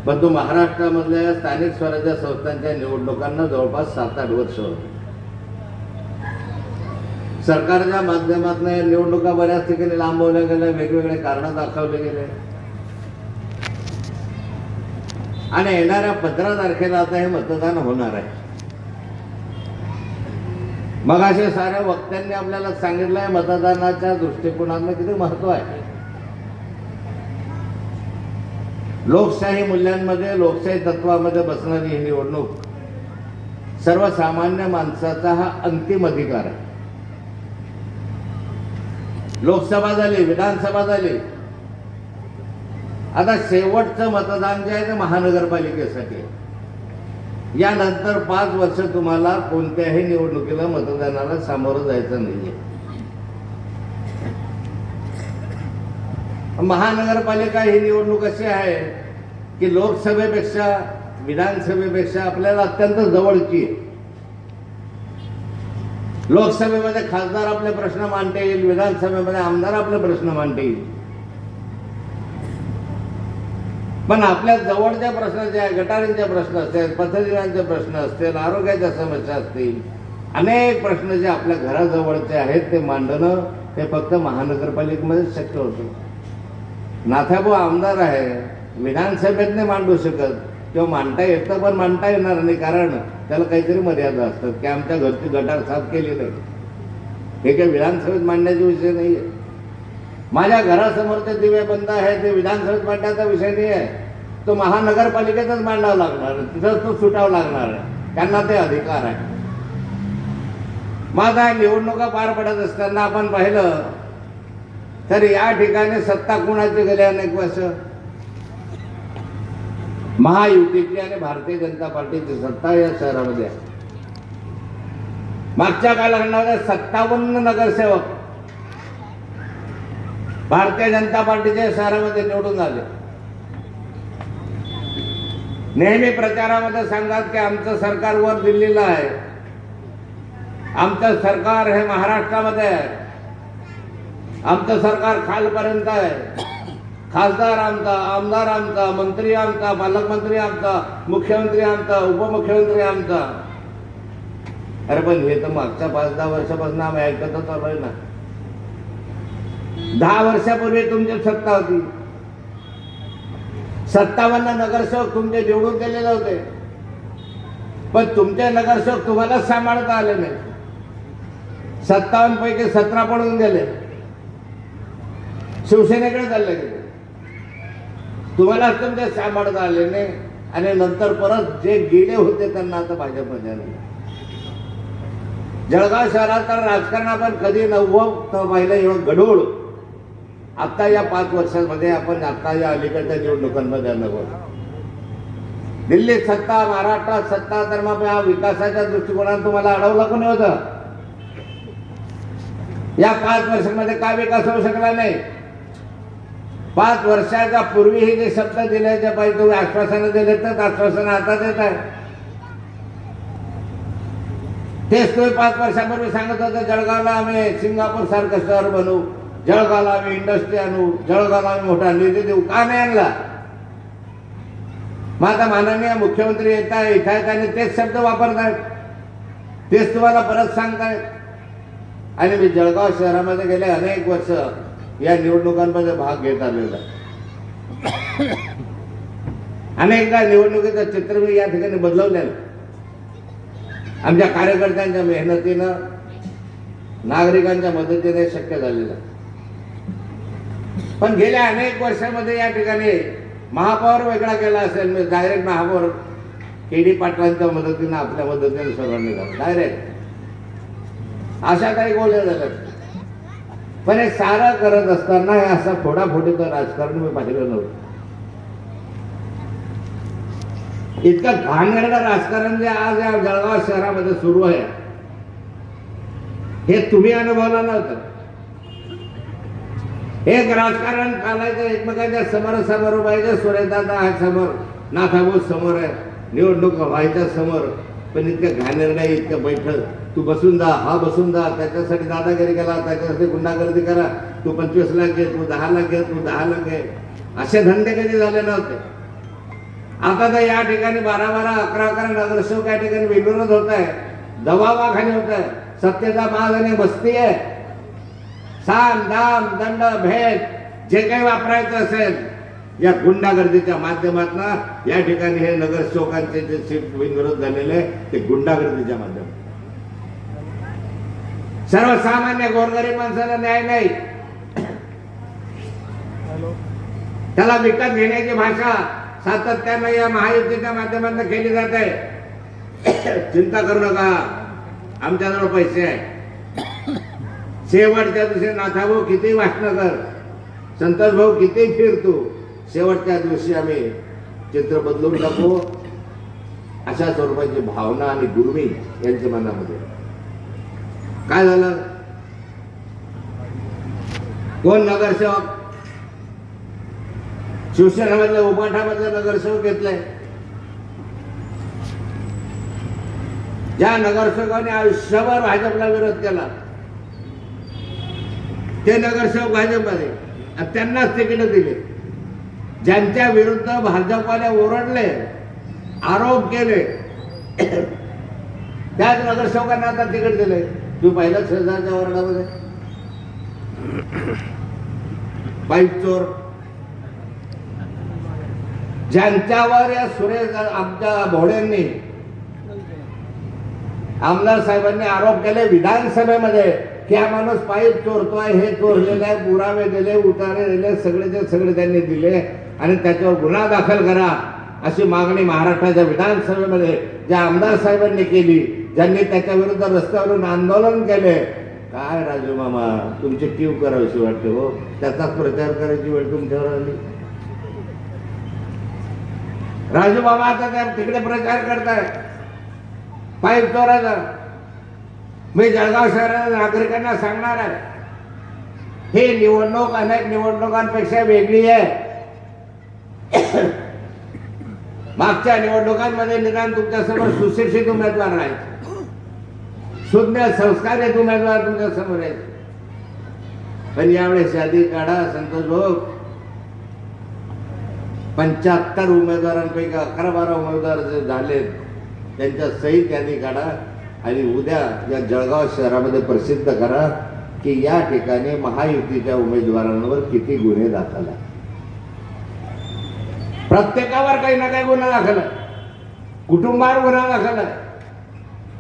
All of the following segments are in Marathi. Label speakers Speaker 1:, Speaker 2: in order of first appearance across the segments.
Speaker 1: परंतु महाराष्ट्रामधल्या स्थानिक स्वराज्य संस्थांच्या निवडणुकांना जवळपास 7-8 वर्ष होते. सरकारच्या माध्यमातून निवडणुका बऱ्याच ठिकाणी लांबवल्या गेल्या, वेगवेगळे कारण दाखवले गेले आणि येणाऱ्या 15 तारखेला आता हे मतदान होणार आहे. मग असे साऱ्या वक्त्यांनी आपल्याला सांगितलंय मतदानाच्या दृष्टिकोनातून किती महत्व आहे. लोकशाही मूल्यांमध्ये, लोकशाही तत्वामध्ये बसणारी ही निवडणूक सर्वसामान्य माणसाचा हा अंतिम अधिकार आहे. लोकसभा झाली, विधानसभा झाली, आता शेवटचं मतदान जे आहे ते महानगरपालिकेसाठी. यानंतर 5 वर्ष तुम्हाला कोणत्याही निवडणुकीला मतदानाला सामोरं जायचं नाहीये. महानगरपालिका ही निवडणूक अशी आहे की लोकसभेपेक्षा, विधानसभेपेक्षा आपल्याला अत्यंत जवळची आहे. लोकसभेमध्ये खासदार आपले प्रश्न मांडता येईल, विधानसभेमध्ये आमदार आपले प्रश्न मांडता येईल, पण आपल्या जवळच्या प्रश्न जे आहे, गटारींचे प्रश्न असतील, पथदिव्यांचे प्रश्न असतील, आरोग्याच्या समस्या असतील, अनेक प्रश्न जे आपल्या घराजवळचे आहेत ते मांडणं हे फक्त महानगरपालिकेमध्ये शक्य होतं. नाथाभाऊ आमदार आहे, विधानसभेत नाही मांडू शकत किंवा मांडता येतं पण मांडता येणार नाही, कारण त्याला काहीतरी मर्यादा असतात की आमच्या घरची गटार साफ केली नाही. हे काही विधानसभेत मांडण्याचे विषय नाही आहे. माझ्या घरासमोरचे दिवे बंद आहे ते विधानसभेत मांडण्याचा विषय नाही आहे, तो महानगरपालिकेतच मांडावा लागणार, तिथंच तो सुटावा लागणार आहे, त्यांना ते अधिकार आहे. माझा निवडणुका पार पडत असताना आपण पाहिलं तर या ठिकाणी सत्ता कुणाची गेली अनेक वर्ष, महायुतीची आणि भारतीय जनता पार्टीची सत्ता या शहरामध्ये आहे. मागच्या कालखंडामध्ये 57 नगरसेवक भारतीय जनता पार्टीच्या शहरामध्ये निवडून आले. नेहमी प्रचारामध्ये सांगतात की आमचं सरकार वर दिल्लीला आहे, आमचं सरकार हे महाराष्ट्रामध्ये आहे, आमचं सरकार खालपर्यंत आहे, खासदार आमचा, आमदार आमचा, मंत्री आमचा, पालकमंत्री आमचा, मुख्यमंत्री आमचा, उपमुख्यमंत्री आमचा. अरे पण हे तर मागच्या 5-10 वर्षापासून आम्ही ऐकतच आलोय ना. 10 वर्षापूर्वी तुमची सत्ता होती, 57 नगरसेवक तुमचे निवडून गेलेले होते, पण तुमचे नगरसेवक तुम्हाला सांभाळता आले नाही. 57 पैकी 17 पडून गेले, शिवसेनेकडे चालले गेले, तुम्हाला तुमचे सांभाळता आले नाही आणि नंतर परत जे गेले होते त्यांना आता भाजपमध्ये आले. जळगाव शहरात तर राजकारण आपण कधी नव्हतं पाहिलं एवढं गढूळ आता या 5 वर्षांमध्ये आपण आता या अलीकडच्या निवडणुकांमध्ये अनुभव. दिल्लीत सत्ता, महाराष्ट्रात सत्ता, तर मग या विकासाच्या दृष्टिकोनातून तुम्हाला अडवलं कोणी होतं? या 5 वर्षांमध्ये काय विकास होऊ शकला नाही? 5 वर्षाच्या पूर्वीही जे शब्द दिल्याच्या पाहिजे तुम्ही आश्वासनं दिले तर आश्वासनं आता देत आहे. तेच तुम्ही 5 वर्षापूर्वी सांगत होता जळगावला आम्ही सिंगापूर सारखं शहर बनवू, जळगावला आम्ही इंडस्ट्री आणू, जळगावला आम्ही मोठा निधी देऊ. का नाही आणला? मग आता माननीय मुख्यमंत्री येत आहे, इथं आहेत आणि तेच शब्द वापरतायत, तेच तुम्हाला परत सांगतायत. आणि मी जळगाव शहरामध्ये गेले अनेक वर्ष या निवडणुकांमध्ये भाग घेत आलेला. अनेकदा निवडणुकीचं चित्र मी या ठिकाणी बदलवलेलं. आमच्या कार्यकर्त्यांच्या मेहनतीनं, नागरिकांच्या मदतीने शक्य झालेलं. पण गेल्या अनेक वर्षामध्ये या ठिकाणी महापौर वेगळा केला असेल, मी डायरेक्ट महापौर के.डी. पाटलांच्या मदतीनं, आपल्या मदतीने सर्वांनी झालं डायरेक्ट. अशा काही गोष्टी झाल्या. पण हे सारं करत असताना हे असं फोडाफोडीचं राजकारण मी पाहिलं नव्हतं. इतकं घाणेरडं राजकारण जे आज या जळगाव शहरामध्ये सुरू आहे हे तुम्ही अनुभवलं नव्हतं. एक राजकारण चालायचं एकमेकांच्या समोर पाहिजे. सुरेशदादा आहे समोर, नाथाभाऊ समोर आहे, निवडणूक व्हायच्या समोर. पण इतकं घाणेरडं, इतकं बैठक, तू बसून जा, हा बसून जा, त्याच्यासाठी दादागिरी केला, त्याच्यासाठी गुंडागर्दी करा, तू 25 लाख घे, तू 10 लाख घे, तू 10 लाख घे, असे धंदे कधी झाले नव्हते. आता तर या ठिकाणी 12-12, 11-11 नगरसेवक या ठिकाणी विरोध होत आहे, दबावाखाली होत आहे, सत्तेचा माज आणि बस्ती आहे. साम दाम दंड भेद जे काही वापरायचं असेल या गुंडागर्दीच्या माध्यमातून या ठिकाणी हे नगरसेवकांचे जे सीट विरोध झालेले ते गुंडागर्दीच्या माध्यमातून. सर्वसामान्य गोरगरीब माणसाला न्याय नाही, त्याला विकत घेण्याची भाषा सातत्यानं या महायुतीच्या माध्यमातून केली जात आहे. चिंता करू नका, आमच्याजवळ पैसे आहे. शेवटच्या दिवशी नाथाभाऊ किती भाषण कर, संतोष भाऊ किती फिरतो, शेवटच्या दिवशी आम्ही चित्र बदलून टाकू अशा स्वरूपाची भावना आणि गुरमी यांच्या मनामध्ये. काय झालं? कोण नगरसेवक? शिवसेनेमधले उपाठामधले नगरसेवक घेतले. ज्या नगरसेवकांनी आयुष्यभर भाजपला विरोध केला ते नगरसेवक भाजपमध्ये आणि त्यांनाच तिकीट दिले. ज्यांच्या विरुद्ध भाजपवाले ओरडले, आरोप केले त्याच नगरसेवकांना आता तिकीट दिले. तू पाहिलं शेजारच्या वॉर्डामध्ये पाईप चोर, ज्यांच्यावर या सुरेश आमच्या भोडेंनी आमदार साहेबांनी आरोप केले विधानसभेमध्ये की हा माणूस पाईप चोरतोय, हे चोरलेलं आहे, पुरावे दिले, उतारे दिले, सगळेचे सगळे त्यांनी दिले आणि त्याच्यावर गुन्हा दाखल करा अशी मागणी महाराष्ट्राच्या विधानसभेमध्ये ज्या आमदार साहेबांनी केली, ज्यांनी त्याच्या विरुद्ध रस्त्यावरून आंदोलन केले. काय राजू मामा तुमची कीव करावीशी वाटते हो, त्याचाच प्रचार करायची वेळ तुमच्यावर आली. राजू मामा आता त्या तिकडे प्रचार करताय पाईप चोराचा. मी जळगाव शहराच्या नागरिकांना सांगणार आहे, ही निवडणूक अनेक निवडणुकांपेक्षा वेगळी आहे. मागच्या निवडणुकांमध्ये निदान तुमच्यासमोर सुशिक्षित उमेदवार राहायचे, शुद्ध संस्कारित उमेदवार तुमच्या समोर आहेत. पण यावेळेस यादी काढा संतोष भाऊ, 75 उमेदवारांपैकी 11-12 उमेदवार जे झालेत त्यांच्या सहित यादी काढा आणि उद्या या जळगाव शहरामध्ये प्रसिद्ध करा की या ठिकाणी महायुतीच्या उमेदवारांवर किती गुन्हे दाखल आहेत. प्रत्येकावर काही ना काही गुन्हा दाखल आहे, कुटुंबावर गुन्हा दाखल आहे,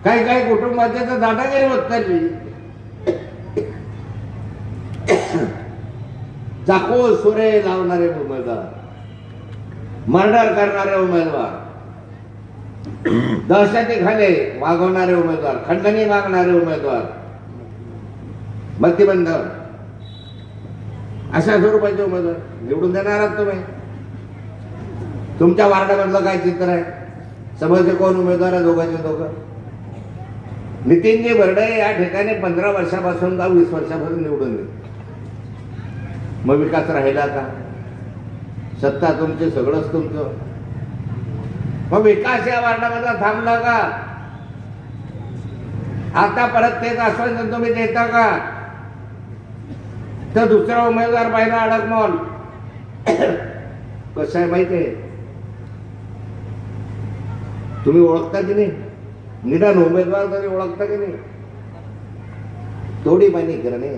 Speaker 1: काही काही कुटुंबाचे तर दादागिरी होत चालली. चाकू सुरे लावणारे उमेदवार, मर्डर करणारे उमेदवार, दहशतीखाने मागवणारे उमेदवार, खंडणी मागणारे उमेदवार, मतिबंध अशा स्वरूपाचे उमेदवार निवडून देणार आहात तुम्ही. तुमच्या वार्डामधलं काय चित्र आहे? समजते कोण उमेदवार आहे? दोघांचे दोघं. नितीनजी बर्डे या ठिकाणी 15 वर्षापासून का 20 वर्षापासून निवडून गेले. मग विकास राहिला का? सत्ता तुमची, सगळंच तुमचं. मग विकास या वार्डामधला थांबला का? आता परत तेच आश्वासन तुम्ही देता का? तर दुसरा उमेदवार पाहिला अडकमोल. कसं आहे माहिती आहे, तुम्ही ओळखता की नाही? निदान उमेदवार तरी ओळखता की नाही? थोडी माहिती करणे.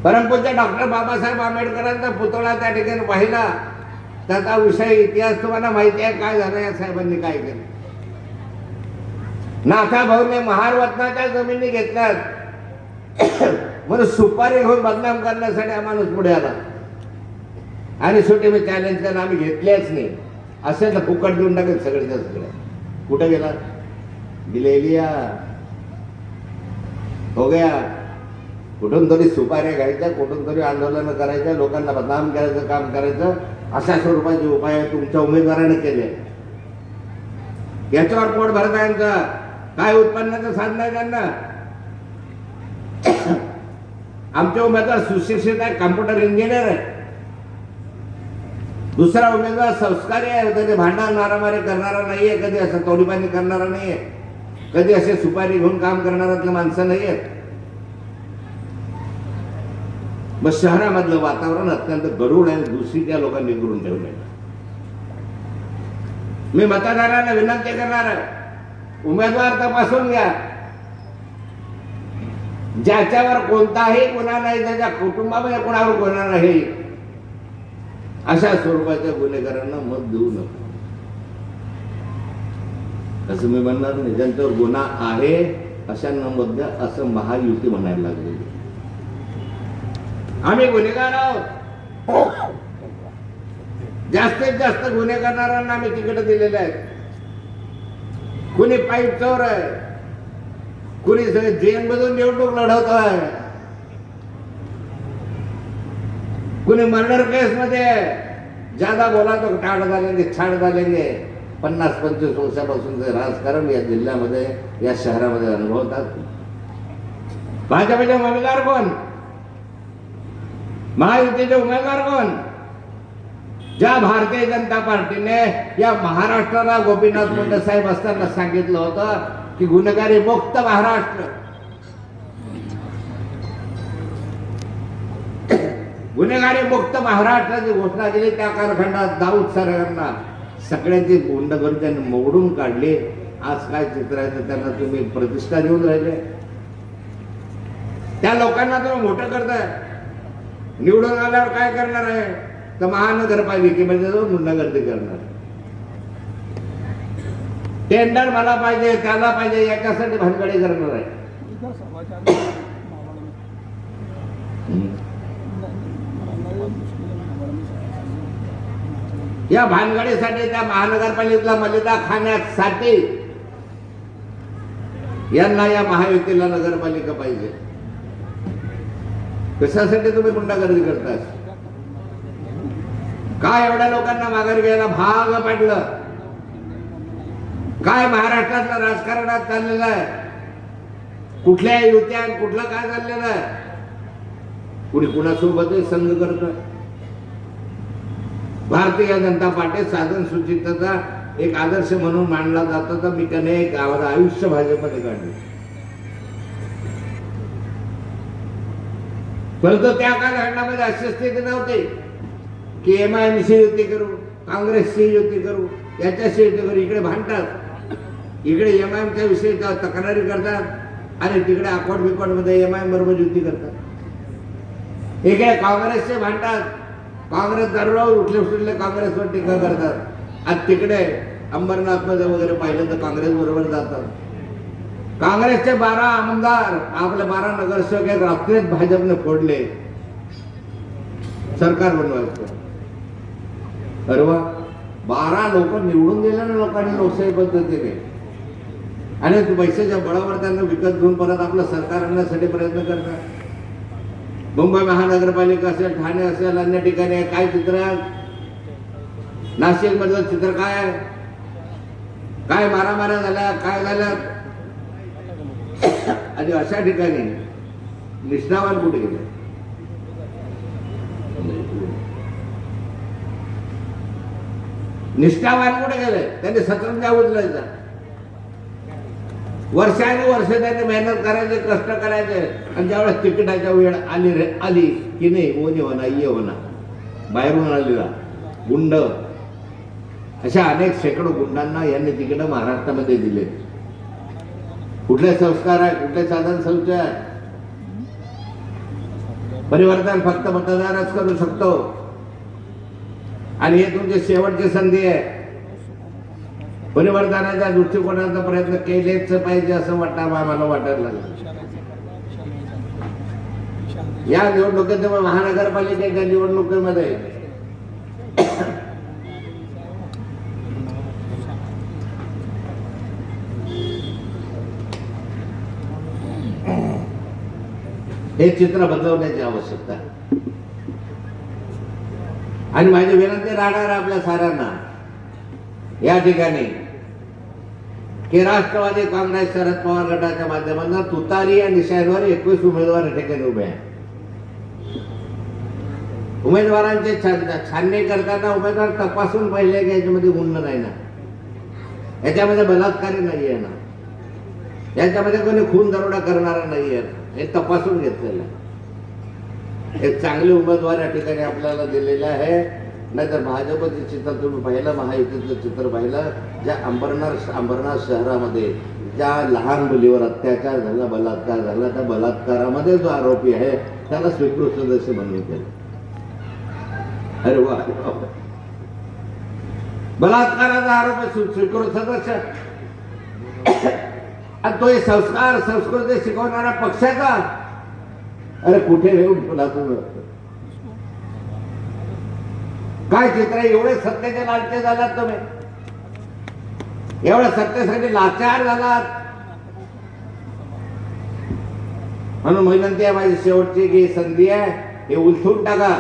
Speaker 1: परमपूज्य डॉक्टर बाबासाहेब आंबेडकरांचा पुतळा त्या ठिकाणी पाहिला, त्याचा विषय इतिहास तुम्हाला माहिती आहे काय झालं, या साहेबांनी काय केलं. नाथाभाऊने महारवतनाच्या जमिनी घेतल्यात म्हणून सुपारी घेऊन बदनाम करण्यासाठी हा माणूस पुढे आला आणि शेवटी मी चॅलेंज केलं, आम्ही घेतलेच नाही, असे तर फुकट देऊन टाकेल सगळ्याच्या सगळ्या. कुठे गेला? दिलेलिया हो गया. कुठून तरी सुपाऱ्या घ्यायच्या, कुठून तरी आंदोलन करायच्या, लोकांना बदनाम करायचं काम करायचं, अशा स्वरूपाचे उपाय तुमच्या उमेदवाराने केले. याच्यावर पोट भरता यांचा काय उत्पन्नाचं साधन आहे त्यांना? आमचे उमेदवार सुशिक्षित आहे, कॉम्प्युटर इंजिनियर आहे. दुसरा उमेदवार संस्कारी आहे, कधी भांडण मारामारी करणारा नाहीये, कधी असं तोडीपाणी करणारा नाहीये, कधी असे सुपारी घेऊन काम करणाऱ्यातले माणसं नाहीयेत. मग शहरामधलं वातावरण अत्यंत गरुड आणि दूषित या लोकांनी करून ठेवलंय. मी मतदारांना विनंती करणार आहे, उमेदवार तपासून घ्या. ज्याच्यावर कोणताही गुन्हा नाही, त्याच्या कुटुंबामध्ये कोणावर गुन्हा नाही, अशा स्वरूपाच्या गुन्हेगारांना मत देऊ नका. असं मी म्हणणार नाही. ज्यांच्यावर गुन्हा आहे अशांना मत द्या, असं महायुती म्हणायला लागले. आम्ही गुन्हेगार आहोत, जास्तीत जास्त गुन्हे करणाऱ्यांना आम्ही तिकीट दिलेले आहेत. कुणी पाईप चोर आहे, कुणी जेल मधून निवडणूक लढवत आहे, कुणी मर्डर केस मध्ये ज्यादा बोला तो टाळ झालेंगे छाड झालेंगे. 50-25 वर्षापासून राजकारण या जिल्ह्यामध्ये या शहरामध्ये अनुभवतात. भाजपचे उमेदवार कोण, महायुतीचे उमेदवार कोण? ज्या भारतीय जनता पार्टीने या महाराष्ट्राला गोपीनाथ मुंडे साहेब असताना सांगितलं होतं की गुन्हेगारी मुक्त महाराष्ट्र, गुन्हेगारी मुक्त महाराष्ट्राची घोषणा केली. त्या कालखंडात दाऊद सरांना सगळ्यांची गुंडगिरी त्यांनी मोडून काढली. आज काय चित्र आहे तर त्यांना तुम्ही प्रतिष्ठा देऊन राहिले. त्या लोकांना तुम्ही मोठं करताय. निवडून आल्यावर काय करणार आहे तर महानगरपालिकेमध्ये जाऊन गुंडागर्दी करणार. टेंडर मला पाहिजे, त्याला पाहिजे, याच्यासाठी भानगडी करणार आहे. या भानगडीसाठी त्या महानगरपालिकेला मर्यादा खाण्यासाठी यांना या महायुतीला नगरपालिका पाहिजे. कशासाठी तुम्ही गुंडागर्दी करताय? काय एवढ्या लोकांना माघार घ्यायला भाग पडलं? काय महाराष्ट्रातलं राजकारणात चाललेलं आहे? कुठल्या युत्या कुठलं काय चाललेलं आहे? कुणी कुणासोबतही संघ करतोय. भारतीय जनता पार्टी साधन सुचितेचा एक आदर्श म्हणून मानला जातो. तर मी त्याने एक आयुष्य भाजपमध्ये काढले. परंतु त्या कालखंडामध्ये अशी स्थिती नव्हती की एमआयएमशी युती करू, काँग्रेसशी युती करू, याच्याशी युती करू. इकडे भांडतात, इकडे एमआयएमच्या विषयी तक्रारी करतात आणि तिकडे अकॉर्ड बिकॉर्ड मध्ये एमआयएम बरोबर युती करतात. इकडे काँग्रेसचे भांडतात, काँग्रेस दररोज उठले उठले काँग्रेसवर टीका करतात. आज तिकडे अंबरनाथ मध्ये वगैरे पाहिलं तर काँग्रेस बरोबर जातात. काँग्रेसचे 12 आमदार, आपले 12 नगरसेवक एक रात्रीत भाजपने फोडले सरकार बनवायचं. अरे वा, 12 लोक निवडून दिले ना लोकांनी लोकशाही पद्धतीने, आणि पैशाच्या बळावर त्यांना विकत घेऊन परत आपलं सरकार आणण्यासाठी प्रयत्न करतात. मुंबई महानगरपालिका असेल, ठाणे असेल, अन्य ठिकाणी काय चित्र आहे? नाशिक मधलं चित्र काय आहे? काय मारामाऱ्या झाल्या, काय झाल्या? आणि अशा ठिकाणी निष्ठावान कुठे गेले? निष्ठावान कुठे गेले? त्यांनी सतरंजा उचलायचा. वर्षानुवर्ष त्यांनी मेहनत करायचे, कष्ट करायचे, आणि ज्यावेळेस तिकिटाच्या वेळ आली की नाही, ओ नाही होणार, ये होणार, बाहेरून आलेला गुंड, अशा अनेक शेकडो गुंडांना यांनी तिकीट महाराष्ट्रामध्ये दिले. कुठले संस्कार आहे, कुठले साधन संच आहे? परिवर्तन फक्त मतदारच करू शकतो, आणि हे तुमची शेवटची संधी आहे. परिवर्तनाच्या दृष्टिकोनाचा प्रयत्न केलेच पाहिजे असं आम्हाला वाटायला लागलं. या निवडणुकीत महानगरपालिकेच्या निवडणुकीमध्ये हे चित्र बदलवण्याची आवश्यकता आहे. आणि माझी विनंती राहणार आपल्या साऱ्यांना या ठिकाणी की राष्ट्रवादी काँग्रेस शरद पवार गटाच्या माध्यमातून तुतारी या निशाणीवर 21 उमेदवार या ठिकाणी उभे आहेत. उमेदवारांचे छाननी करताना उमेदवार तपासून पाहिले की याच्यामध्ये गुन्हा नाही ना, याच्यामध्ये बलात्कारी नाही आहे ना, याच्यामध्ये कोणी खून दरोडा करणारा नाही आहे, हे तपासून घेतलेलं आहे. एक चांगले उमेदवार या ठिकाणी आपल्याला दिलेले आहे. नाहीतर भाजपचं चित्र तुम्ही पाहिलं, महायुतीचं चित्र पाहिलं, ज्या अंबरनाथ शहरामध्ये ज्या लहान मुलीवर अत्याचार झाला, बलात्कार झाला, त्या बलात्कारामध्ये जो आरोपी आहे त्याला स्वीकृत सदस्य म्हणून केलं. अरे वा, बलात्काराचा आरोप स्वीकृत सदस्य. आणि तो संस्कार संस्कृती शिकवणारा पक्षाचा, अरे कुठे येऊन ठेवला तुम्ही? काय चित्र, एवढे सत्तेचे लालचे झालात तुम्ही, एवढ्या सत्तेसाठी लाचार झालात. म्हणून विनंती आहे माझी शेवटची की संधी आहे, हे उलथून टाका.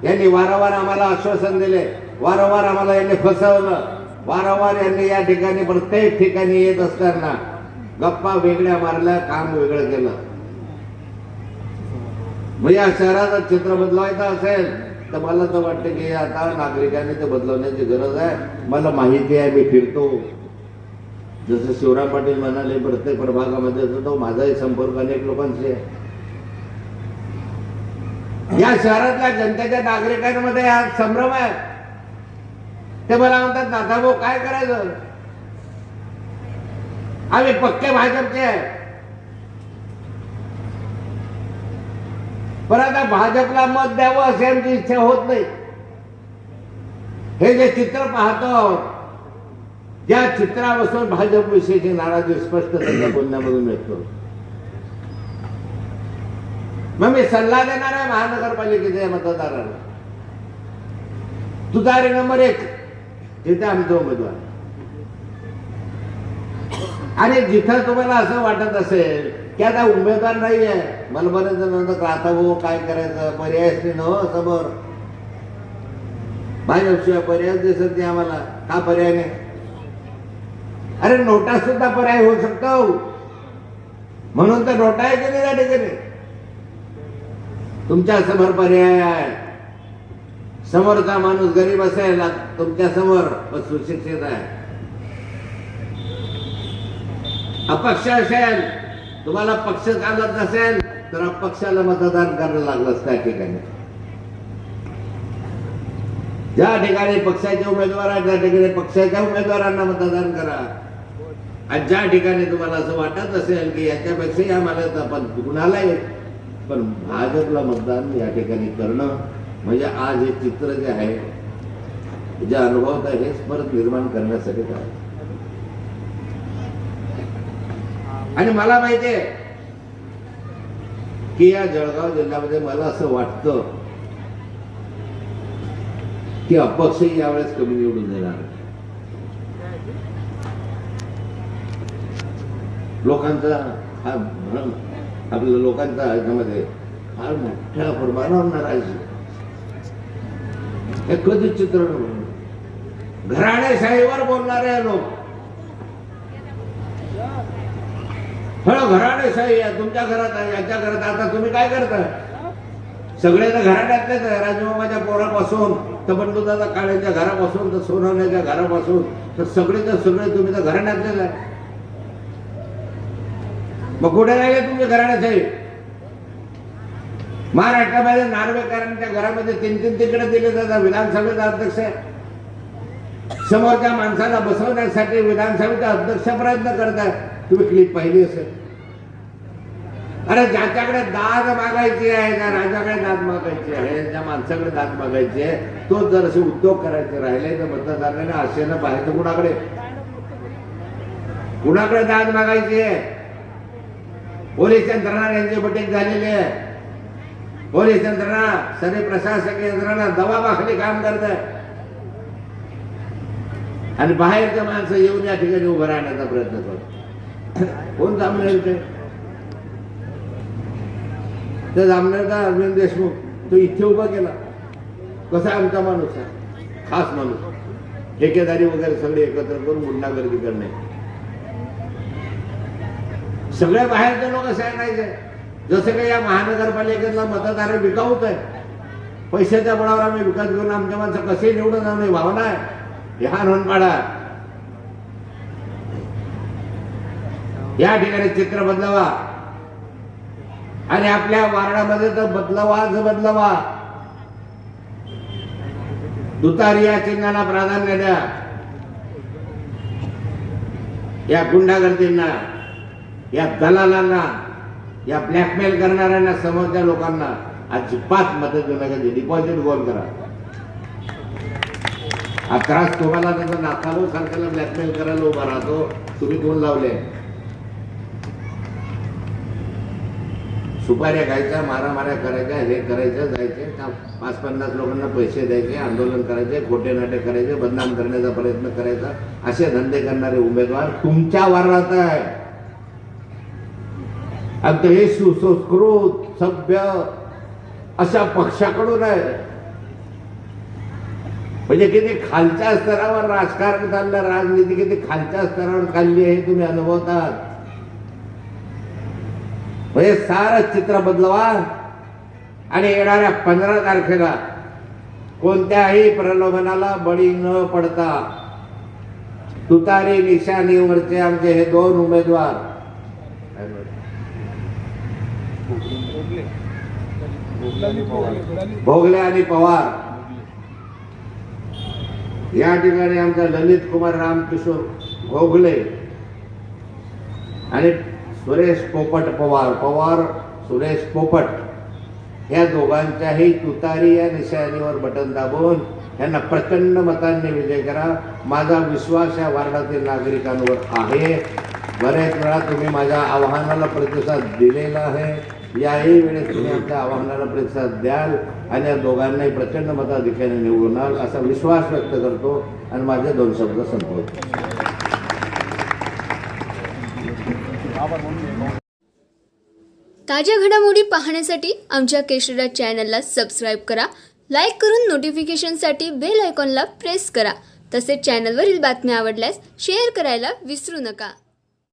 Speaker 1: यांनी वारंवार आम्हाला आश्वासन दिले, वारंवार आम्हाला यांनी फसवलं, वारंवार यांनी या ठिकाणी प्रत्येक ठिकाणी येत असताना गप्पा वेगळ्या मारल्या, काम वेगळं केलं. मग या शहराचं चित्र बदलवायचं असेल तर मला तर वाटतं की आता नागरिकांनी ते बदलवण्याची गरज आहे. मला माहिती आहे, मी फिरतो, जसं शिवराम पाटील म्हणाले प्रत्येक प्रभागामध्ये तो माझाही संपर्क अनेक लोकांशी आहे. या शहरातल्या जनतेच्या नागरिकांमध्ये हा संभ्रम आहे. ते मला म्हणतात नाथाभाऊ काय करायचं, आम्ही पक्के भाजपचे आहे. पण आता भाजपला मत द्यावं अशी आमची इच्छा होत नाही. हे जे चित्र पाहतो, ज्या चित्रापासून भाजप विषयीची नाराजी स्पष्ट त्यांच्या बोलण्यामधून व्यक्त. मग मी सल्ला देणार आहे महानगरपालिकेच्या मतदारांना, तुतारी नंबर 1 तिथे आमचा उमेदवार. आणि जिथं तुम्हाला असं वाटत असेल की आता उमेदवार नाहीये, मला बरेच जण म्हणतात आता भाऊ काय करायचं, पर्यायच नाही ना समोर, भाजपशिवाय पर्याय दिसत नाही आम्हाला. का पर्याय नाही? अरे नोटा सुद्धा पर्याय होऊ शकतो, म्हणून तर नोटा आहे की नाही त्या ठिकाणी. तुमच्या समोर पर्याय आहे. समोरचा माणूस गरीब असेल तुमच्या समोर, पण सुशिक्षित आहे. अपक्ष असेल, तुम्हाला पक्ष चालत नसेल तर अपक्षाला मतदान करायला लागलं त्या ठिकाणी. ज्या ठिकाणी पक्षाचे उमेदवार आहेत त्या ठिकाणी पक्षाच्या उमेदवारांना मतदान करा. आणि ज्या ठिकाणी तुम्हाला असं वाटत असेल की याच्यापेक्षाही आम्हाला आपण कुणालाही, पण भाजपला मतदान या ठिकाणी करणं म्हणजे आज हे चित्र जे आहे, जे अनुभवत आहे, हेच परत निर्माण करण्यासाठी काय. आणि मला माहिती आहे की या जळगाव जिल्ह्यामध्ये मला असं वाटतं की अपक्षही यावेळेस कमी निवडून देणार. लोकांचा हा भ्रम, आपल्या लोकांचा ह्याच्यामध्ये फार मोठ्या प्रमाणावर नाराजी. हे कधीच चित्र घराणेशाहीवर बोलणारे लोक, घराणेशाही आहे, तुमच्या घरात आहे, याच्या घरात. आता तुम्ही काय करताय? सगळे तर घराण्यातलेच आहे. राजमामाच्या पोरापासून तर बंडूदादा काळेच्या घरापासून तर सोनवण्याच्या घरापासून तर सगळे तुम्ही तर घराण्यातलेच आहे. मग कुठे राहिले तुमचे घराण्याशाही? महाराष्ट्रामध्ये नार्वेकरांच्या घरामध्ये 3-3 तिकडे दिले जातात. विधानसभेचा अध्यक्ष आहे, समोरच्या माणसाला बसवण्यासाठी विधानसभेचा अध्यक्ष प्रयत्न करताय. तुम्ही क्लिप पाहिली असेल. अरे ज्याच्याकडे दाद मागायची आहे, ज्या राजाकडे दाद मागायची आहे, ज्या माणसाकडे दाद मागायची आहे, तो जर असे उद्योग करायचे राहिले तर मतदारांना आशेनं पाहायचं कुणाकडे दाद मागायची आहे. पोलीस यंत्रणा यांची बैठक झालेली आहे. पोलीस यंत्रणा, सर्व प्रशासकीय यंत्रणा दबावाखाली काम करत आहे. आणि बाहेरच्या माणसं येऊन या ठिकाणी उभं राहण्याचा प्रयत्न करतो. कोण जामनेर ते जामनेरचा अरविंद देशमुख, तो इथे उभा केला. कसा आमचा माणूस आहे, खास माणूस, ठेकेदारी वगैरे सगळे एकत्र करून गुंडागर्दी करणे. सगळे बाहेरचे लोक असे नाहीचे. जसं काही या महानगरपालिकेतला मतदार विकाऊच आहे. पैशाच्या बळावर आम्ही विकत घेऊन आमच्या माणसं कसे निवडून आम्ही भावना आहे हा नोंदपाडा. या ठिकाणी चित्र बदलावा आणि आपल्या वार्डामध्ये तर बदलावा. तुतारी या चिन्हाला प्राधान्य द्या. या गुंडागर्दींना, या दलालांना, या ब्लॅकमेल करणाऱ्यांना, समोरच्या लोकांना अजिबात मदत देऊ नका. डिपॉझिट गोल करा. हा त्रास तुम्हाला त्याचा नाकालो सारख्याला ब्लॅकमेल करायला उभा राहतो. तुम्ही कोण लावले? सुपाऱ्या खायच्या, मारामाऱ्या करायच्या, हे करायचं, जायचे, 5-50 लोकांना पैसे द्यायचे, आंदोलन करायचे, खोटे नाटे करायचे, बदनाम करण्याचा प्रयत्न करायचा, असे धंदे करणारे उमेदवार तुमच्या वारात आहे. आणि हे सुसंस्कृत सभ्य अशा पक्षाकडून आहे. म्हणजे किती खालच्या स्तरावर राजकारण चाललं, राजनीती किती खालच्या स्तरावर चालली आहे तुम्ही अनुभवतात. म्हणजे सारं चित्र बदलवा आणि येणाऱ्या 15 तारखेला कोणत्याही प्रलोभनाला बळी न पडता तुतारी निशाणीवरचे आमचे हे 2 उमेदवार भोगले आणि पवार, या ठिकाणी आमचा ललित कुमार रामकिशोर भोगले आणि सुरेश पोपट पवार सुरेश पोपट या दोघांच्याही तुतारी या निशाणीवर बटन दाबून यांना प्रचंड मतांनी विजय करा. माझा विश्वास या वार्डातील नागरिकांवर आहे. बरेच वेळा तुम्ही माझ्या आवाहनाला प्रतिसाद दिलेला आहे. याही वेळेस तुम्ही आमच्या आवाहनाला प्रतिसाद द्याल आणि या दोघांनाही प्रचंड मताधिक्याने निवडून असा विश्वास व्यक्त करतो आणि माझे 2 शब्द संपवतो.
Speaker 2: ताज्या घडामोडी पाहण्यासाठी आमच्या केशरी चॅनलला सबस्क्राईब करा. लाईक करून नोटिफिकेशनसाठी बेल आयकॉनला प्रेस करा. तसेच चॅनलवरील बातम्या आवडल्यास शेअर करायला विसरू नका.